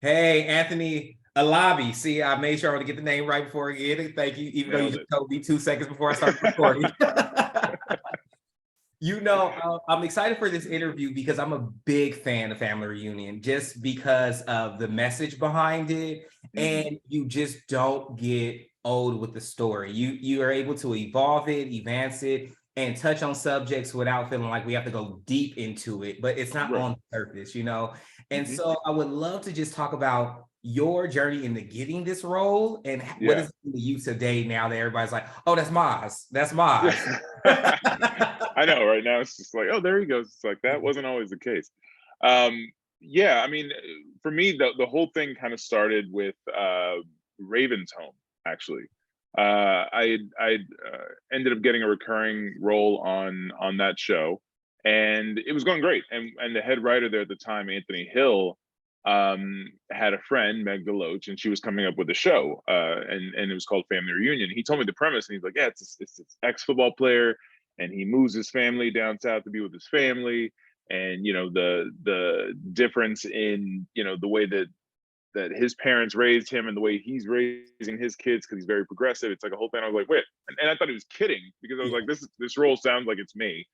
Hey, Anthony Alabi. See, I made sure I want to get the name right before I get it. Thank you, even though you Nailed just it. told me 2 seconds before I started recording. I'm excited for this interview because I'm a big fan of Family Reunion, just because of the message behind it, and you just don't get old with the story. You are able to evolve it, advance it, and touch on subjects without feeling like we have to go deep into it, but it's not Right. on the surface, you know? And Mhm. so I would love to just talk about your journey into getting this role and what Yeah. is it to you today now that everybody's like, oh, that's Maz. That's Maz. Yeah. I know. Right now, it's just like, oh, there he goes. It's like that wasn't always the case. Yeah. I mean, for me, the whole thing kind of started with Raven's Home. Actually, I ended up getting a recurring role on that show, and it was going great. And the head writer there at the time, Anthony Hill, had a friend, Meg Deloach, and she was coming up with a show, and it was called Family Reunion. He told me the premise, and he's like, "Yeah, it's this ex-football player, and he moves his family down south to be with his family, and the difference in the way that his parents raised him and the way he's raising his kids because he's very progressive. It's like a whole thing." I was like, wait, and I thought he was kidding because I was like, this role sounds like it's me.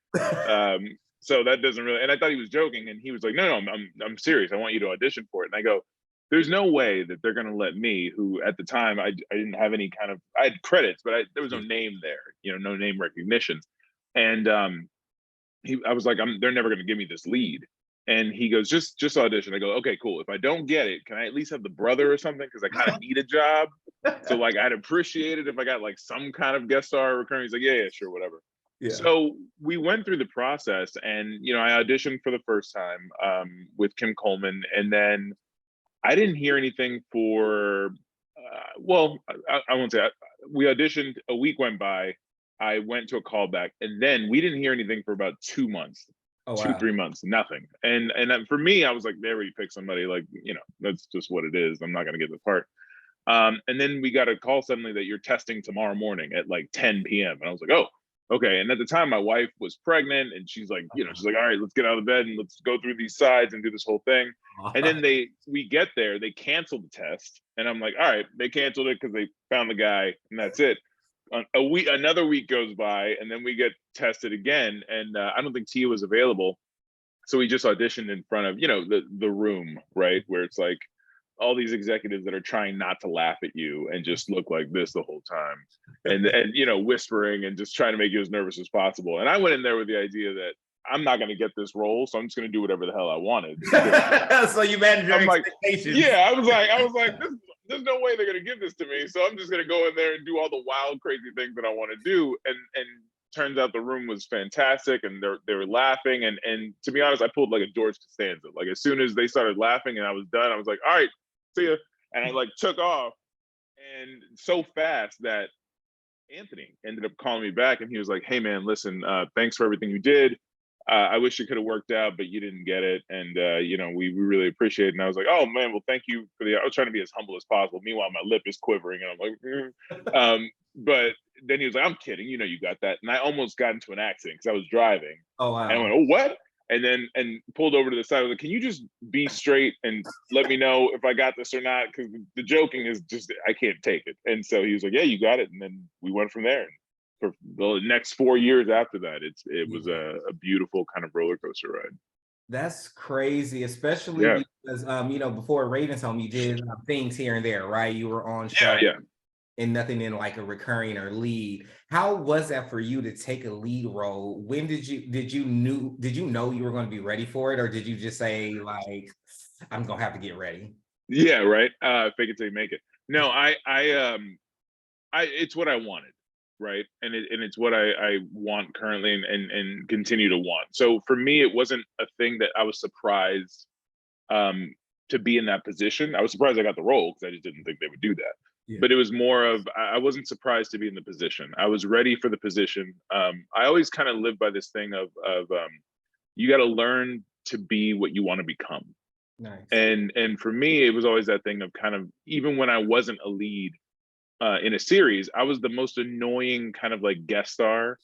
So that doesn't really, and I thought he was joking, and he was like, no, I'm serious. I want you to audition for it. And I go, there's no way that they're going to let me, who at the time I didn't have any kind of, I had credits, but there was no name there, no name recognition. And I was like, they're never going to give me this lead. And he goes, just audition. I go, okay, cool. If I don't get it, can I at least have the brother or something? Because I kind of need a job. So like, I'd appreciate it if I got like some kind of guest star recurring. He's like, yeah, sure, whatever. Yeah. So we went through the process, and I auditioned for the first time with Kim Coleman, and then I didn't hear anything for. Well, I won't say. We auditioned. A week went by. I went to a callback, and then we didn't hear anything for about 2 months. Oh, Two, wow. 3 months, nothing. And for me, I was like, they already picked somebody. Like, that's just what it is. I'm not going to get the part. And then we got a call suddenly that you're testing tomorrow morning at like 10 p.m. And I was like, oh, okay. And at the time, my wife was pregnant, and she's like, all right, let's get out of bed and let's go through these sides and do this whole thing. And then we get there, they canceled the test, and I'm like, all right, they canceled it because they found the guy, and that's it. Another week goes by, and then we get tested again, and I don't think Tia was available, so we just auditioned in front of the room, right, where it's like all these executives that are trying not to laugh at you and just look like this the whole time, and whispering and just trying to make you as nervous as possible. And I went in there with the idea that I'm not going to get this role, so I'm just going to do whatever the hell I wanted. So you managed your expectations. Yeah, I was like, there's no way they're going to give this to me, so I'm just going to go in there and do all the wild, crazy things that I want to do. And turns out the room was fantastic, and they were laughing. And to be honest, I pulled like a George Costanza. Like, as soon as they started laughing and I was done, I was like, all right, see ya. And I like took off, and so fast that Anthony ended up calling me back, and he was like, hey man, listen, thanks for everything you did. I wish it could have worked out, but you didn't get it. And, we really appreciate it. And I was like, oh man, well, thank you for I was trying to be as humble as possible. Meanwhile, my lip is quivering, and I'm like, but then he was like, I'm kidding. You got that. And I almost got into an accident because I was driving. Oh, wow. And I went, oh, what? And then pulled over to the side. I was like, can you just be straight and let me know if I got this or not? Because the joking is just, I can't take it. And so he was like, yeah, you got it. And then we went from there. For the next 4 years after that, it was a beautiful kind of roller coaster ride. That's crazy, especially because before Ravens Home, you did things here and there, right? You were on show and nothing in like a recurring or lead. How was that for you to take a lead role? When did you know you were going to be ready for it, or did you just say like, I'm gonna have to get ready? Yeah, right. Fake it till you make it. No, I it's what I wanted. Right. And it's what I want currently and continue to want. So for me, it wasn't a thing that I was surprised to be in that position. I was surprised I got the role because I just didn't think they would do that. Yeah. But it was more of, I wasn't surprised to be in the position. I was ready for the position. I always kind of live by this thing of you got to learn to be what you want to become. Nice. And for me, it was always that thing of kind of, even when I wasn't a lead in a series, I was the most annoying kind of like guest star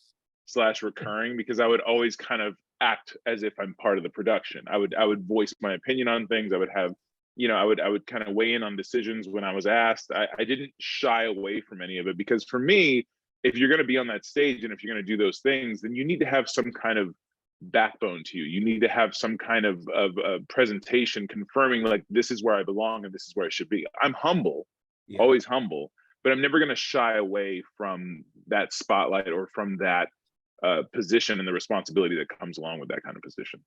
/ recurring, because I would always kind of act as if I'm part of the production. I would voice my opinion on things. I would have, I would kind of weigh in on decisions when I was asked. I didn't shy away from any of it, because for me, if you're going to be on that stage and if you're going to do those things, then you need to have some kind of backbone to you. You need to have some kind of presentation confirming, like, this is where I belong and this is where I should be. I'm humble, always humble, but I'm never going to shy away from that spotlight or from that position and the responsibility that comes along with that kind of position.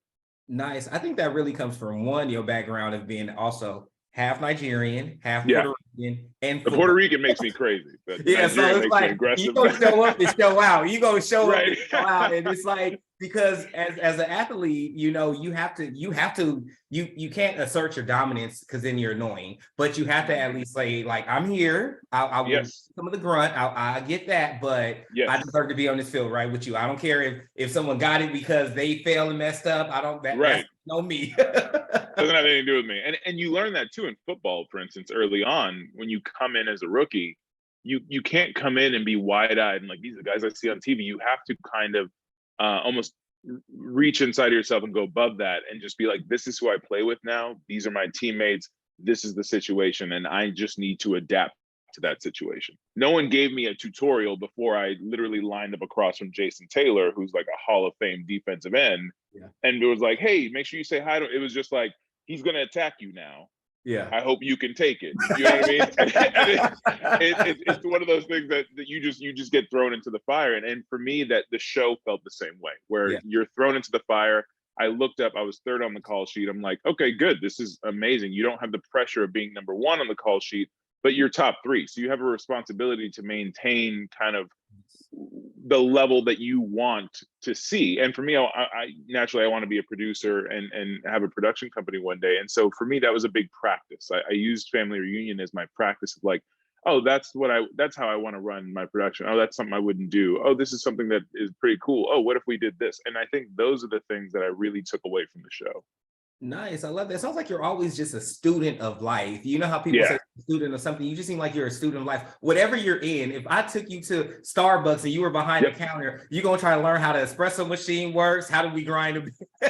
Nice. I think that really comes from, one, your background of being also half Nigerian, half Puerto Rican, and the Puerto Rican makes me crazy. But yeah, so it's like you gonna show up and show out. You gonna show up and show out, and it's like, because as an athlete, you can't assert your dominance because then you're annoying. But you have to at least say, like, I'm here. I will some of the grunt. I get that, but I deserve to be on this field right with you. I don't care if someone got it because they failed and messed up. I don't. That's no me. Doesn't have anything to do with me. And you learn that too in football, for instance, early on when you come in as a rookie. You can't come in and be wide-eyed and like, these are the guys I see on TV. You have to kind of almost reach inside of yourself and go above that and just be like, this is who I play with now. These are my teammates. This is the situation, and I just need to adapt to that situation. No one gave me a tutorial before I literally lined up across from Jason Taylor, who's like a Hall of Fame defensive end. And it was like, hey, make sure you say hi to him. It was just like, he's going to attack you now. I hope you can take it. You know what I mean? It's one of those things that you just get thrown into the fire. And for me, that the show felt the same way, where you're thrown into the fire. I looked up, I was third on the call sheet. I'm like, okay, good. This is amazing. You don't have the pressure of being number one on the call sheet, but you're top three. So you have a responsibility to maintain kind of the level that you want to see. And for me, I naturally, I want to be a producer and have a production company one day. And so for me, that was a big practice. I used Family Reunion as my practice of like, oh, that's how I want to run my production. Oh, that's something I wouldn't do. Oh, this is something that is pretty cool. Oh, what if we did this? And I think those are the things that I really took away from the show. Nice. I love that. It sounds like you're always just a student of life. You know how people say student of something? You just seem like you're a student of life. Whatever you're in, if I took you to Starbucks and you were behind the counter, you're going to try to learn how the espresso machine works. How do we grind them? Who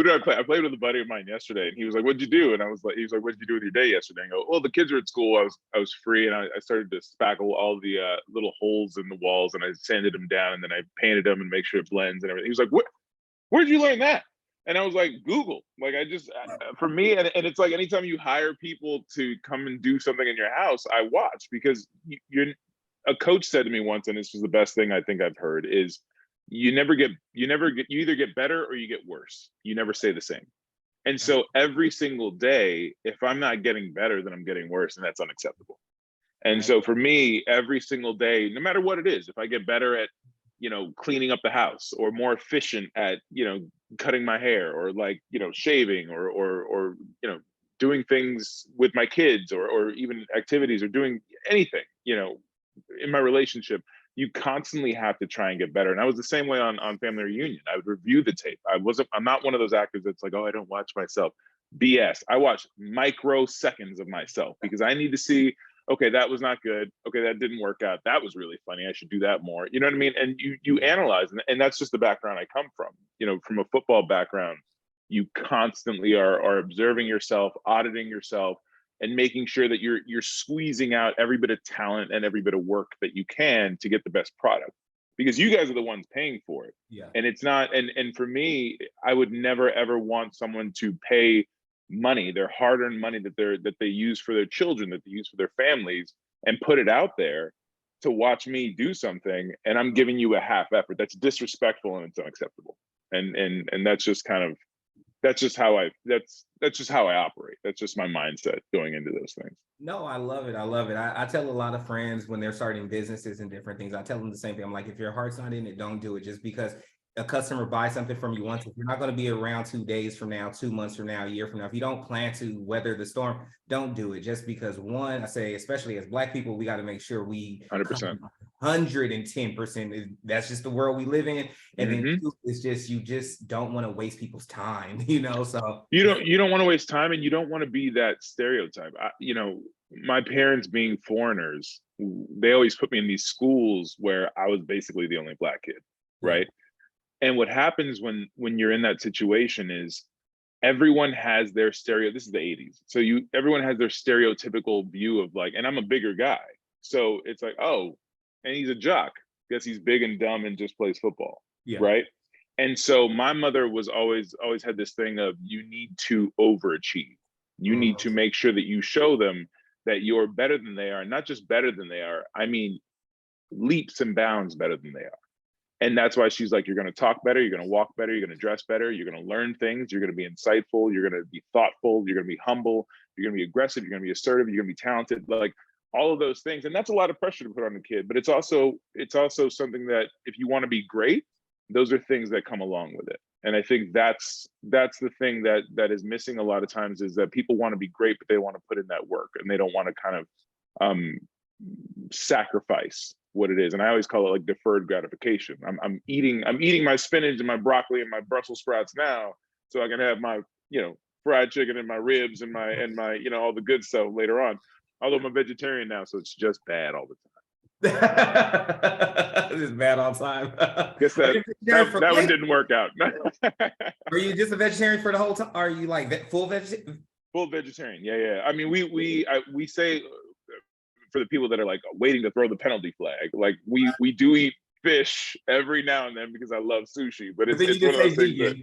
did I play? I played with a buddy of mine yesterday, and he was like, what'd you do? And he was like, what'd you do with your day yesterday? And I go, well, the kids are at school. I was free, and I started to spackle all the little holes in the walls, and I sanded them down, and then I painted them and make sure it blends and everything. He was like, where'd you learn that? And I was like, Google. Like, for me, and it's like, anytime you hire people to come and do something in your house, I watch, because a coach said to me once, and this was the best thing I think I've heard, is you either get better or you get worse. You never stay the same. And so every single day, if I'm not getting better, then I'm getting worse, and that's unacceptable. And so for me, every single day, no matter what it is, if I get better at, cleaning up the house, or more efficient at, cutting my hair, or like, shaving, or doing things with my kids, or even activities, or doing anything, in my relationship, you constantly have to try and get better. And I was the same way on Family Reunion. I would review the tape. I'm not one of those actors that's like, oh, I don't watch myself. BS. I watch microseconds of myself, because I need to see, okay, that was not good. Okay, that didn't work out. That was really funny. I should do that more. You know what I mean? And you analyze, and that's just the background I come from. From a football background, you constantly are observing yourself, auditing yourself, and making sure that you're squeezing out every bit of talent and every bit of work that you can to get the best product, because you guys are the ones paying for it. And it's not, and for me, I would never ever want someone to pay money, their hard-earned money that they use for their children, that they use for their families, and put it out there to watch me do something, and I'm giving you a half effort. That's disrespectful, and it's unacceptable. And that's just kind of, that's just how I operate. That's just my mindset going into those things. No, I love it. I love it. I tell a lot of friends when they're starting businesses and different things, I tell them the same thing. I'm like, if your heart's not in it, don't do it. Just because a customer buys something from you once, if you're not going to be around 2 days from now, 2 months from now, a year from now, if you don't plan to weather the storm, don't do it. Just because, one, I say, especially as Black people, we got to make sure we 100%. 110%. That's just the world we live in. And then two, it's just, you just don't want to waste people's time, so you don't want to waste time, and you don't want to be that stereotype. My parents being foreigners, they always put me in these schools where I was basically the only Black kid, right? And what happens when you're in that situation is everyone has their this is the 80s. So everyone has their stereotypical view of like, and I'm a bigger guy. So it's like, oh, and he's a jock. Guess he's big and dumb and just plays football. Yeah. Right. And so my mother was always had this thing of, you need to overachieve. You need to make sure that you show them that you're better than they are. Not just better than they are. I mean, leaps and bounds better than they are. And that's why she's like, you're going to talk better, you're going to walk better, you're going to dress better, you're going to learn things, you're going to be insightful, you're going to be thoughtful, you're going to be humble, you're going to be aggressive, you're going to be assertive, you're going to be talented, like all of those things. And that's a lot of pressure to put on a kid, but it's also something that if you want to be great, those are things that come along with it. And I think that's the thing that is missing a lot of times, is that people want to be great, but they want to put in that work, and they don't want to kind of sacrifice what it is. And I always call it like deferred gratification. I'm eating my spinach and my broccoli and my Brussels sprouts now, so I can have my, fried chicken and my ribs and my all the good stuff later on. Although I'm a vegetarian now, so it's just bad all the time. It's bad all the time. Guess that one didn't work out. Are you just a vegetarian for the whole time? Are you like full vegetarian? Full vegetarian. Yeah. I mean, we say, for the people that are like waiting to throw the penalty flag, like we do eat fish every now and then because I love sushi, but it's one of those things that,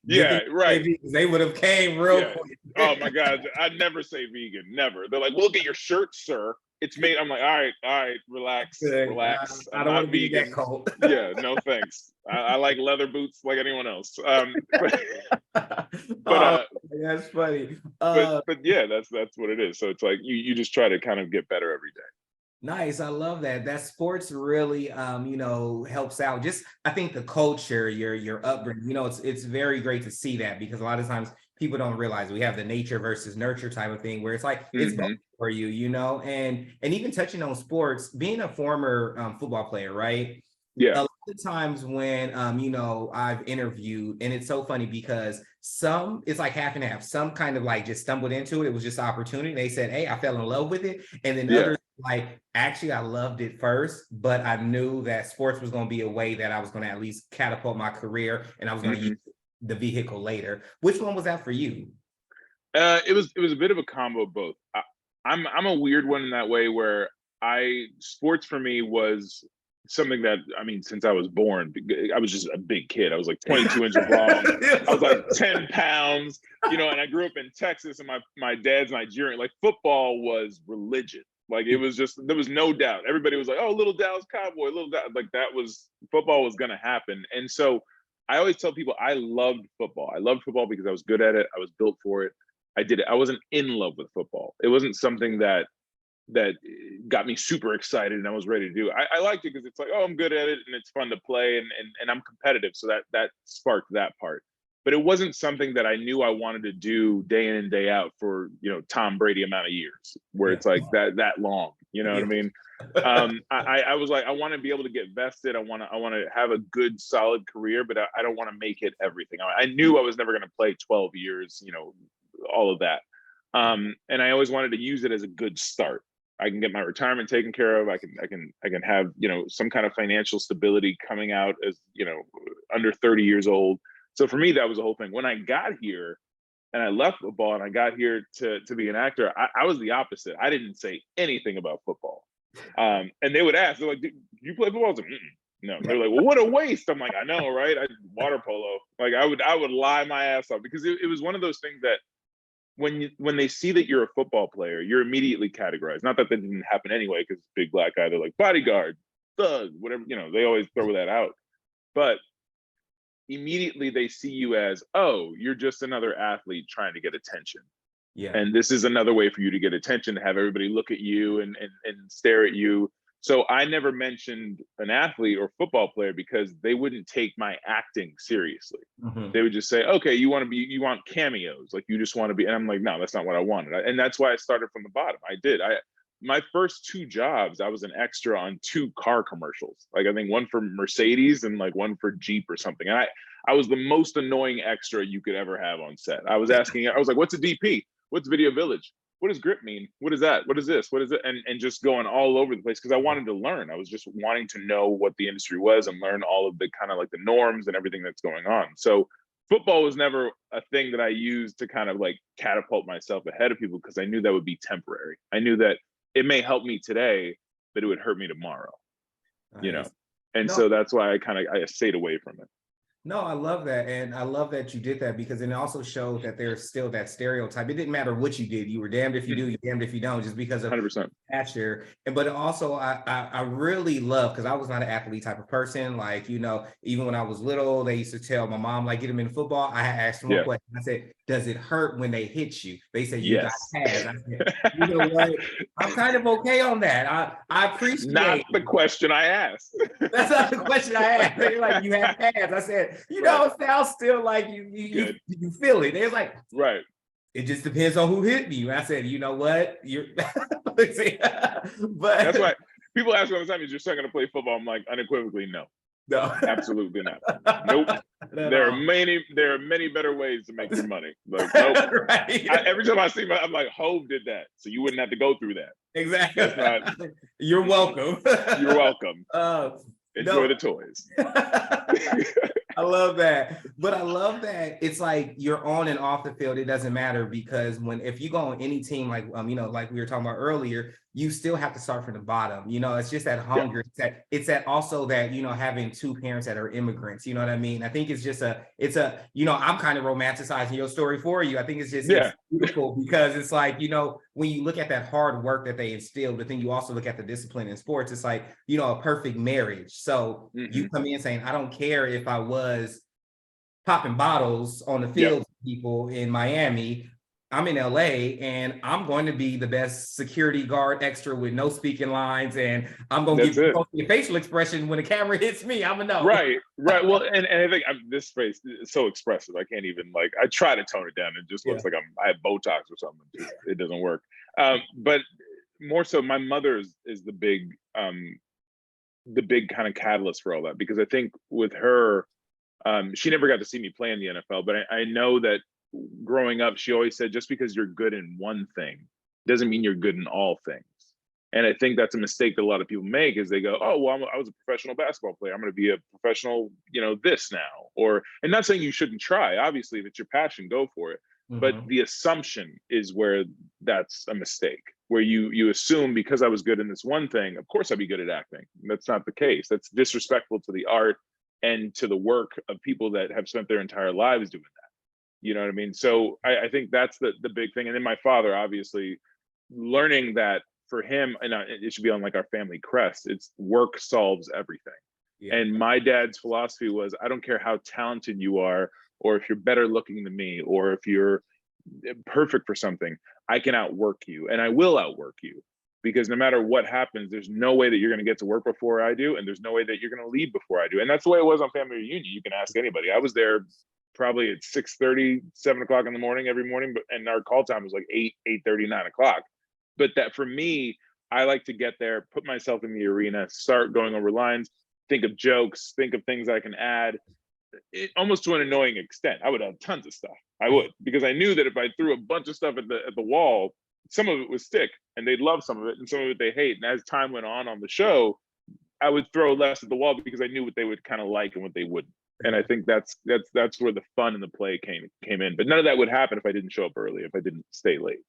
yeah, right. They would have came real quick. Oh my God, I'd never say vegan, never. They're like, look at your shirt, sir. It's made. I'm like, all right, relax. I don't want to be that cold. Yeah, no thanks. I like leather boots like anyone else. But that's funny. But yeah, that's what it is. So it's like you just try to kind of get better every day. Nice. I love that. That sports really, helps out. Just, I think the culture, your upbringing, it's very great to see that, because a lot of times people don't realize we have the nature versus nurture type of thing, where it's like, it's both for you, and even touching on sports, being a former football player, right? Yeah. A lot of times when, I've interviewed, and it's so funny because it's like half and half. Some kind of like just stumbled into it. It was just opportunity. They said, hey, I fell in love with it. And then others like, actually, I loved it first, but I knew that sports was going to be a way that I was going to at least catapult my career, and I was going to use the vehicle later. Which one was that for you? It was a bit of a combo of both. I'm a weird one in that way, where sports for me was something that, I mean, since I was born, I was just a big kid. I was like 22 inches long. I was like 10 pounds, and I grew up in Texas, and my dad's Nigerian. Like, football was religion. Like, it was just, there was no doubt. Everybody was like, oh, little Dallas Cowboy, like football was going to happen. And so I always tell people I loved football. I loved football because I was good at it. I was built for it. I did it. I wasn't in love with football. It wasn't something that got me super excited and I was ready to do. I liked it because it's like, oh, I'm good at it and it's fun to play, and I'm competitive. So that sparked that part. But it wasn't something that I knew I wanted to do day in and day out for, Tom Brady amount of years, where it's like that long, you know what I mean? I was like, I want to be able to get vested. I want to have a good, solid career, but I don't want to make it everything. I knew I was never going to play 12 years, all of that. And I always wanted to use it as a good start. I can get my retirement taken care of. I can have, some kind of financial stability coming out as, under 30 years old. So for me, that was the whole thing. When I got here and I left football and I got here to be an actor, I was the opposite. I didn't say anything about football. And they would ask, they're like, do you play football? I was like, no. They're like, well, what a waste. I'm like, I know, right? Water polo. Like, I would lie my ass off, because it was one of those things that when they see that you're a football player, you're immediately categorized. Not that didn't happen anyway, because big black guy, they're like bodyguard, thug, whatever, they always throw that out. But immediately they see you as, oh, you're just another athlete trying to get attention. Yeah. And this is another way for you to get attention, to have everybody look at you and stare at you. So I never mentioned an athlete or football player, because they wouldn't take my acting seriously. They would just say, okay, you want cameos, like you just want to be. And I'm like, no, that's not what I wanted. And that's why I started from the bottom. My first 2 jobs, I was an extra on 2 car commercials. Like, I think one for Mercedes and like one for Jeep or something. And I was the most annoying extra you could ever have on set. I was like, what's a DP? What's Video Village? what does grip mean? What is that? What is this? What is it? And just going all over the place because I wanted to learn. I was just wanting to know what the industry was and learn all of the kind of like the norms and everything that's going on. So football was never a thing that I used to kind of like catapult myself ahead of people because I knew that would be temporary. I knew that it may help me today, but it would hurt me tomorrow, you know? And so that's why I stayed away from it. No, I love that. And I love that you did that because it also showed that there's still that stereotype. It didn't matter what you did. You were damned if you do, you're damned if you don't, just because of 100%. stature. And but also I really love, because I was not an athlete type of person. Like, you know, even when I was little, they used to tell my mom, like, get them in football. I asked them a question. I said, does it hurt when they hit you? They said, you got pads. I said, you know what? I'm kind of okay on that. I appreciate not the question I asked. That's not the question I asked. They're like, you have pads. I said, you know, it sounds still like you feel it. They're like, right. It just depends on who hit me. I said, you know what? You're but that's why people ask me all the time, is your son going to play football? I'm like, unequivocally, no. No, absolutely not. Nope. There are many better ways to make your money. Like, nope. Right. Every time I see I'm like, Hove did that, so you wouldn't have to go through that. Exactly. You're welcome. You're welcome. Enjoy the toys. I love that. But I love that it's like you're on and off the field. It doesn't matter, because if you go on any team, like, you know, like we were talking about earlier, you still have to start from the bottom. You know, it's just that hunger. It's that also that, you know, having two parents that are immigrants, you know what I mean? I think it's just you know, I'm kind of romanticizing your story for you. I think it's just it's beautiful, because it's like, you know, when you look at that hard work that they instilled, but then you also look at the discipline in sports, it's like, you know, a perfect marriage. So you come in saying, I don't care if I was popping bottles on the field with people in Miami, I'm in LA and I'm going to be the best security guard extra with no speaking lines, and I'm going to give you a facial expression when the camera hits me. I'm gonna know. Right. Well, and I think this face is so expressive. I can't even, like, I try to tone it down. It just looks like I have Botox or something. It doesn't work. But more so, my mother is the big kind of catalyst for all that, because I think with her, she never got to see me play in the NFL, but I know that growing up, she always said, just because you're good in one thing doesn't mean you're good in all things. And I think that's a mistake that a lot of people make, is they go, oh, well, I was a professional basketball player, I'm going to be a professional, you know, this now. And not saying you shouldn't try. Obviously, if it's your passion, go for it. But the assumption is where that's a mistake, where you assume because I was good in this one thing, of course I'd be good at acting. That's not the case. That's disrespectful to the art and to the work of people that have spent their entire lives doing that. You know what I mean? So I think that's the big thing. And then my father, obviously, learning that for him, and it should be on like our family crest, it's work solves everything. And my dad's philosophy was, I don't care how talented you are, or if you're better looking than me, or if you're perfect for something, I can outwork you, and I will outwork you. Because no matter what happens, there's no way that you're going to get to work before I do, and there's no way that you're going to leave before I do. And that's the way it was on Family Reunion. You can ask anybody. I was there probably at 6:30, 7 o'clock in the morning every morning, and our call time was like 8:30, 9 o'clock. But that, for me, I like to get there, put myself in the arena, start going over lines, think of jokes, think of things I can add, almost to an annoying extent. I would have tons of stuff. I would, because I knew that if I threw a bunch of stuff at the wall, some of it would stick, and they'd love some of it, and some of it they hate. And as time went on the show, I would throw less at the wall because I knew what they would kind of like and what they wouldn't. And I think that's where the fun and the play came in. But none of that would happen if I didn't show up early, if I didn't stay late.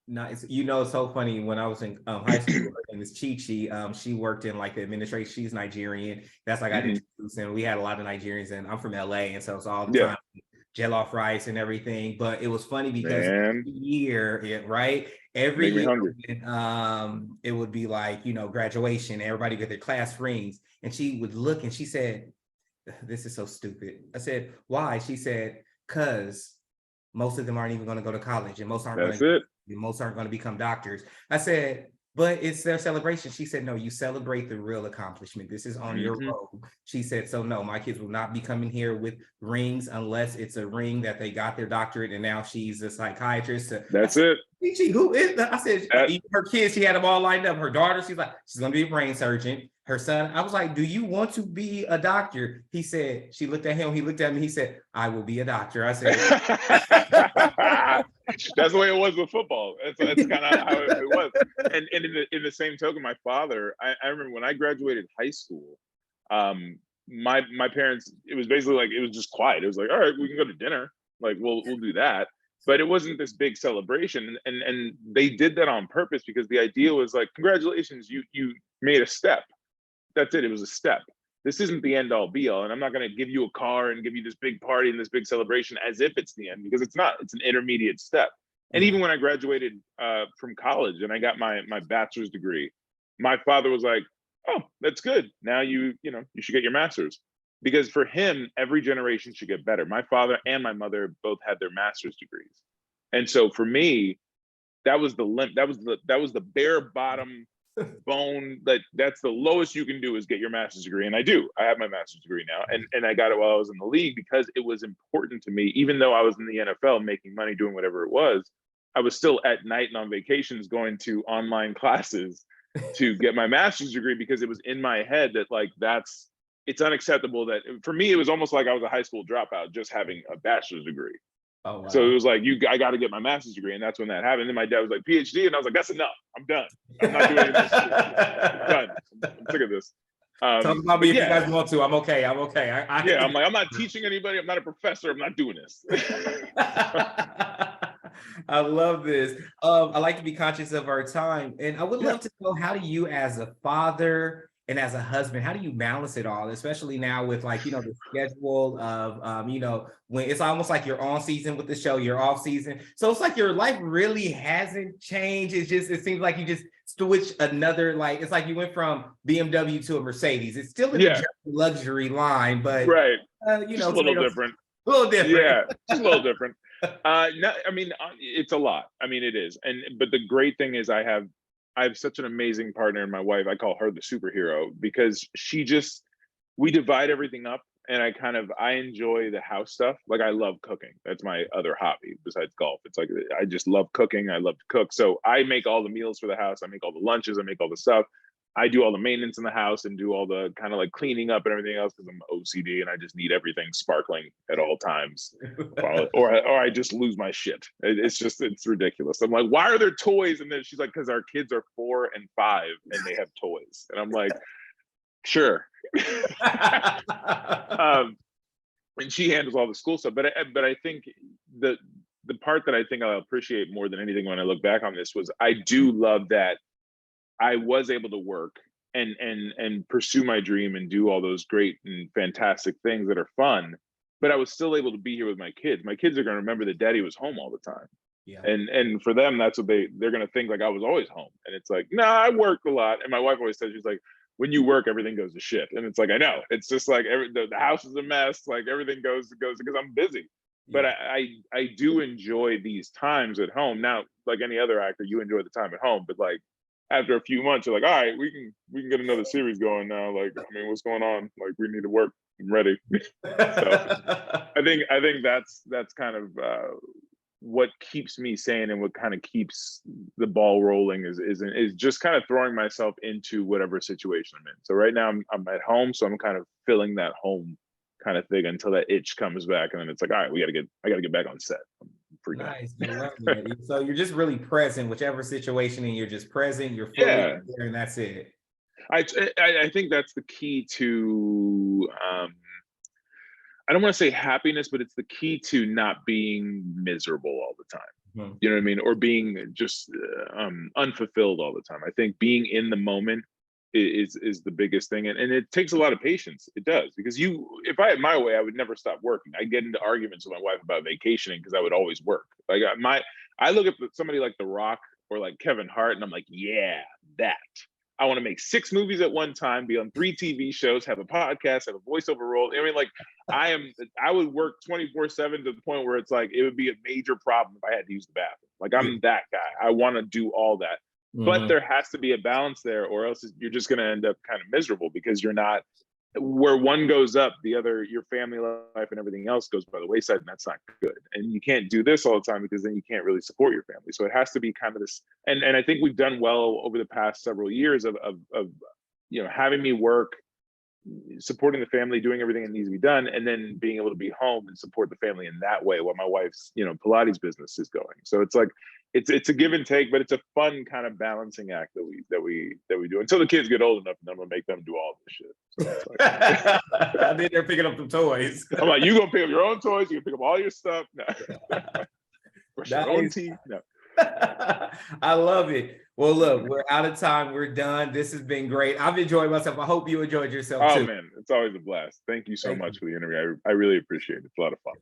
Nice. You know, it's so funny. When I was in high school, and this Chi, she worked in like the administration. She's Nigerian. That's like I introduced, and we had a lot of Nigerians, and I'm from LA, and so it's all the time jollof rice and everything. But it was funny because every year, every year, it would be like, you know, graduation, everybody get their class rings, and she would look and she said, "This is so stupid." I said, "Why?" She said, "Because most of them aren't even going to go to college, and most aren't going to become doctors." I said, "But it's their celebration." She said, "No, you celebrate the real accomplishment. This is on your road." She said, "So no, my kids will not be coming here with rings unless it's a ring that they got their doctorate, and now she's a psychiatrist." That's it. Who is that? I said, her kids, she had them all lined up. Her daughter, she's like, she's going to be a brain surgeon. Her son, I was like, "Do you want to be a doctor?" He said, she looked at him, he looked at me, he said, "I will be a doctor." I said, much. That's the way it was with football. That's kind of how it was. And in the same token, my father, I remember when I graduated high school, my parents, it was basically like, it was just quiet. It was like, all right, we can go to dinner. Like we'll do that. But it wasn't this big celebration. And they did that on purpose because the idea was like, congratulations, you made a step. That's it. It was a step. This isn't the end all be all. And I'm not going to give you a car and give you this big party and this big celebration as if it's the end, because it's not. It's an intermediate step. And even when I graduated from college and I got my bachelor's degree, my father was like, oh, that's good. Now you should get your master's. Because for him, every generation should get better. My father and my mother both had their master's degrees. And so for me, that was the bare bottom bone. That's the lowest you can do, is get your master's degree. And I have my master's degree now. And I got it while I was in the league because it was important to me. Even though I was in the NFL making money doing whatever it was, I was still at night and on vacations going to online classes to get my master's degree, because it was in my head that like, it's unacceptable that, for me, it was almost like I was a high school dropout just having a bachelor's degree. Oh, wow. So it was like, I got to get my master's degree. And that's when that happened. And my dad was like, PhD. And I was like, that's enough. I'm done. I'm not doing this. I'm done. I'm sick of this. Talk about me if you guys want to. I'm okay. I'm like, I'm not teaching anybody. I'm not a professor. I'm not doing this. I love this. I like to be conscious of our time. And I would love to know, how do you, as a father and as a husband, how do you balance it all, especially now with like, the schedule of, when it's almost like you're on season with the show, you're off season. So it's like your life really hasn't changed. It seems like you just switched another, like, it's like you went from BMW to a Mercedes. It's still in the luxury line, but right. Just a little different. A little different. Yeah, just a little different. No, I mean, it's a lot. I mean, it is. But the great thing is I have such an amazing partner in my wife. I call her the superhero, because we divide everything up, and I enjoy the house stuff. Like, I love cooking. That's my other hobby besides golf. It's like, I just love cooking. I love to cook. So I make all the meals for the house. I make all the lunches. I make all the stuff. I do all the maintenance in the house and do all the kind of like cleaning up and everything else, because I'm OCD and I just need everything sparkling at all times, or I just lose my shit. It's ridiculous. I'm like, why are there toys? And then she's like, because our kids are 4 and 5 and they have toys. And I'm like, sure. And she handles all the school stuff. But I think the part that I think I'll appreciate more than anything when I look back on this was, I do love that I was able to work and pursue my dream and do all those great and fantastic things that are fun, but I was still able to be here with my kids. My kids are going to remember that daddy was home all the time. Yeah. And for them, that's what they're going to think, like I was always home. And it's like, no, I worked a lot. And my wife always says, she's like, when you work, everything goes to shit. And it's like, I know, it's just like the house is a mess. Like everything goes because I'm busy. Yeah. But I do enjoy these times at home. Now, like any other actor, you enjoy the time at home, but like, after a few months, you're like, all right, we can get another series going now. Like, I mean, what's going on? Like, we need to work. I'm ready. So I think that's kind of what keeps me sane, and what kind of keeps the ball rolling is just kind of throwing myself into whatever situation I'm in. So right now I'm at home, so I'm kind of filling that home kind of thing until that itch comes back, and then it's like, all right, I gotta get back on set. Nice. I love it. So you're just really present, whichever situation, and you're just present, you're fully there, and that's it. I think that's the key to I don't want to say happiness, but it's the key to not being miserable all the time. You know what I mean? Or being just unfulfilled all the time. I think being in the moment is the biggest thing, and it takes a lot of patience. It does, because if I had my way, I would never stop working. I get into arguments with my wife about vacationing because I would always work. Like I look at somebody like The Rock or like Kevin Hart, and I'm like, yeah, that. I want to make 6 movies at one time, be on 3 TV shows, have a podcast, have a voiceover role. I mean, like I would work 24/7 to the point where it's like it would be a major problem if I had to use the bathroom. Like I'm that guy. I want to do all that. But there has to be a balance there, or else you're just going to end up kind of miserable, because you're not, where one goes up, the other, your family life and everything else goes by the wayside, and that's not good. And you can't do this all the time, because then you can't really support your family. So it has to be kind of this, and I think we've done well over the past several years of having me work supporting the family, doing everything that needs to be done, and then being able to be home and support the family in that way while my wife's, Pilates business is going. So it's like, it's a give and take, but it's a fun kind of balancing act that we do until the kids get old enough, and I'm gonna make them do all this shit. So it's like, then they're picking up the toys. I'm like, you gonna pick up your own toys, you can pick up all your stuff. No. Brush your own teeth. No. I love it. Well, look, we're out of time. We're done. This has been great. I've enjoyed myself. I hope you enjoyed yourself too. Oh man, it's always a blast. Thank you so much for the interview. I really appreciate it. It's a lot of fun.